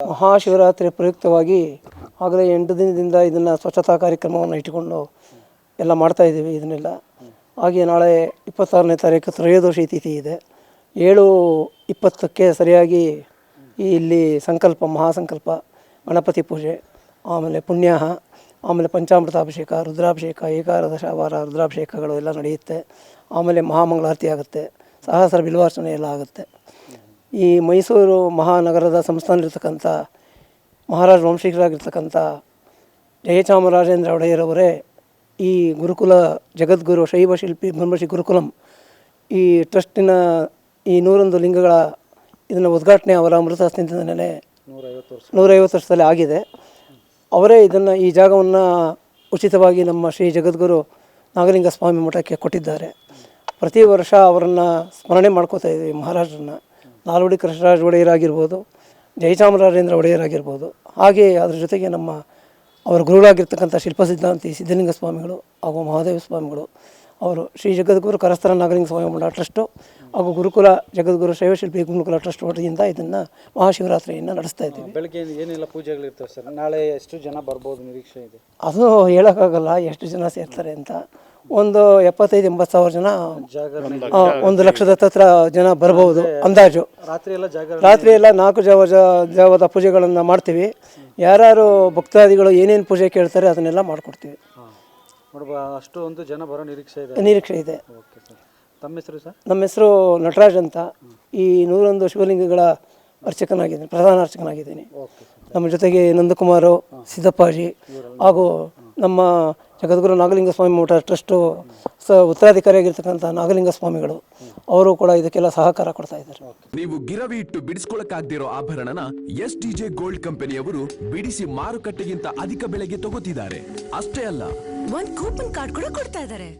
ಮಹಾಶಿವರಾತ್ರಿ ಪ್ರಯುಕ್ತವಾಗಿ ಆಗಲೇ 8 ದಿನದಿಂದ ಇದನ್ನು ಸ್ವಚ್ಛತಾ ಕಾರ್ಯಕ್ರಮವನ್ನು ಇಟ್ಟುಕೊಂಡು ಎಲ್ಲ ಮಾಡ್ತಾಯಿದ್ದೀವಿ ಇದನ್ನೆಲ್ಲ. ಹಾಗೆ ನಾಳೆ 26ನೇ ತಾರೀಕು ತ್ರಯೋದಶಿ ತಿಥಿ ಇದೆ. 7:20ಕ್ಕೆ ಸರಿಯಾಗಿ ಇಲ್ಲಿ ಸಂಕಲ್ಪ ಮಹಾಸಂಕಲ್ಪ ಗಣಪತಿ ಪೂಜೆ, ಆಮೇಲೆ ಪುಣ್ಯಾಹ, ಆಮೇಲೆ ಪಂಚಾಮೃತಾಭಿಷೇಕ, ರುದ್ರಾಭಿಷೇಕ, ಏಕಾದಶ ವಾರ ರುದ್ರಾಭಿಷೇಕಗಳು ಎಲ್ಲ ನಡೆಯುತ್ತೆ. ಆಮೇಲೆ ಮಹಾಮಂಗಳಾರತಿ ಆಗುತ್ತೆ, ಸಹಸ್ರ ಬಿಲ್ವಾರ್ಚನೆ ಎಲ್ಲ ಆಗುತ್ತೆ. ಈ ಮೈಸೂರು ಮಹಾನಗರದ ಸಂಸ್ಥಾನದಲ್ಲಿರ್ತಕ್ಕಂಥ ಮಹಾರಾಜ ವಂಶಿಕರಾಗಿರ್ತಕ್ಕಂಥ ಜಯಚಾಮರಾಜೇಂದ್ರ ಒಡೆಯರವರೇ ಈ ಗುರುಕುಲ ಜಗದ್ಗುರು ಶೈವ ಶಿಲ್ಪಿ ಬ್ರಹ್ಮಶ್ರೀ ಗುರುಕುಲಂ ಈ ಟ್ರಸ್ಟಿನ ಈ 101 ಲಿಂಗಗಳ ಇದನ್ನು ಉದ್ಘಾಟನೆ ಅವರ ಅಮೃತ ಹಸ್ತದಿಂದಲೇ 150 ವರ್ಷದಲ್ಲಿ ಆಗಿದೆ. ಅವರೇ ಇದನ್ನು ಈ ಜಾಗವನ್ನು ಉಚಿತವಾಗಿ ನಮ್ಮ ಶ್ರೀ ಜಗದ್ಗುರು ನಾಗಲಿಂಗ ಸ್ವಾಮಿ ಮಠಕ್ಕೆ ಕೊಟ್ಟಿದ್ದಾರೆ. ಪ್ರತಿ ವರ್ಷ ಅವರನ್ನು ಸ್ಮರಣೆ ಮಾಡ್ಕೋತಾ ಇದ್ದೀವಿ. ಮಹಾರಾಜರನ್ನು ನಾಲ್ವಡಿ ಕೃಷ್ಣರಾಜ ಒಡೆಯರಾಗಿರ್ಬೋದು, ಜಯಚಾಮರಾಜೇಂದ್ರ ಒಡೆಯರಾಗಿರ್ಬೋದು, ಹಾಗೆ ಅದರ ಜೊತೆಗೆ ನಮ್ಮ ಅವರ ಗುರುಗಳಾಗಿರ್ತಕ್ಕಂಥ ಶಿಲ್ಪ ಸಿದ್ಧಾಂತಿ ಸಿದ್ಧಲಿಂಗ ಸ್ವಾಮಿಗಳು ಹಾಗೂ ಮಹಾದೇವ ಸ್ವಾಮಿಗಳು, ಅವರು ಶ್ರೀ ಜಗದ್ಗುರು ಕರಸ್ಥರ ನಾಗಲಿಂಗ ಸ್ವಾಮಿ ಮಠ ಟ್ರಸ್ಟು ಹಾಗೂ ಗುರುಕುಲ ಜಗದ್ಗುರು ಶೈವಶಿಲ್ಪಿ ಗುರುಕುಲ ಟ್ರಸ್ಟ್ ವತಿಯಿಂದ ಇದನ್ನು ಮಹಾಶಿವರಾತ್ರಿಯನ್ನು ನಡೆಸ್ತಾ ಇದ್ದೀವಿ. ಬೆಳಗ್ಗೆ ಏನೆಲ್ಲ ಪೂಜೆಗಳಿರ್ತವೆ ಸರ್? ನಾಳೆ ಎಷ್ಟು ಜನ ಬರ್ಬೋದು ನಿರೀಕ್ಷೆ ಇದೆ? ಅದು ಹೇಳೋಕ್ಕಾಗಲ್ಲ ಎಷ್ಟು ಜನ ಸೇರ್ತಾರೆ ಅಂತ. ಒಂದು 75-80 ಸಾವಿರ ಜನ, 1 ಲಕ್ಷದ ಹತ್ರ ಜನ ಬರ್ಬೋದು ಅಂದಾಜು. ರಾತ್ರಿ ಎಲ್ಲ 4 ಜಾವದ ಪೂಜೆಗಳನ್ನು ಮಾಡ್ತೀವಿ. ಯಾರ್ಯಾರು ಭಕ್ತಾದಿಗಳು ಏನೇನು ಪೂಜೆ ಕೇಳ್ತಾರೆ ಅದನ್ನೆಲ್ಲ ಮಾಡಿಕೊಡ್ತೀವಿ. ಅಷ್ಟು ಒಂದು ಜನ ಬರೋ ನಿರೀಕ್ಷೆ ಇದೆ. ಓಕೆ ಸರ್, ತಮ್ಮ ಹೆಸರು ಸರ್? ನಮ್ಮ ಹೆಸರು ನಟರಾಜ್ ಅಂತ. ಈ 101 ಶಿವಲಿಂಗಗಳ ಅರ್ಚಕನಾಗಿದ್ದೀನಿ, ಪ್ರಧಾನ ಅರ್ಚಕನಾಗಿದ್ದೀನಿ. ನಮ್ಮ ಜೊತೆಗೆ ನಂದಕುಮಾರು, ಸಿದ್ದಪ್ಪಾಜಿ ಹಾಗೂ ನಮ್ಮ ಜಗದ್ಗುರು ನಾಗಲಿಂಗ ಸ್ವಾಮಿ ಮಠ ಟ್ರಸ್ಟು ಉತ್ತರಾಧಿಕಾರಿಯಾಗಿರ್ತಕ್ಕಂಥ ನಾಗಲಿಂಗ ಸ್ವಾಮಿಗಳು, ಅವರು ಕೂಡ ಇದಕ್ಕೆಲ್ಲ ಸಹಕಾರ ಕೊಡ್ತಾ ಇದ್ದಾರೆ. ನೀವು ಗಿರವಿ ಇಟ್ಟು ಬಿಡಿಸ್ಕೊಳಕ್ಕಾಗ್ದಿರೋ ಆಭರಣನ STJ ಗೋಲ್ಡ್ ಕಂಪನಿಯವರು ಬಿಡಿಸಿ ಮಾರುಕಟ್ಟೆಗಿಂತ ಅಧಿಕ ಬೆಲೆಗೆ ತಗೋತಿದ್ದಾರೆ. ಅಷ್ಟೇ ಅಲ್ಲ, 1 ಕೂಪನ್ ಕಾರ್ಡ್ ಕೂಡ ಕೊಡ್ತಾ ಇದ್ದಾರೆ.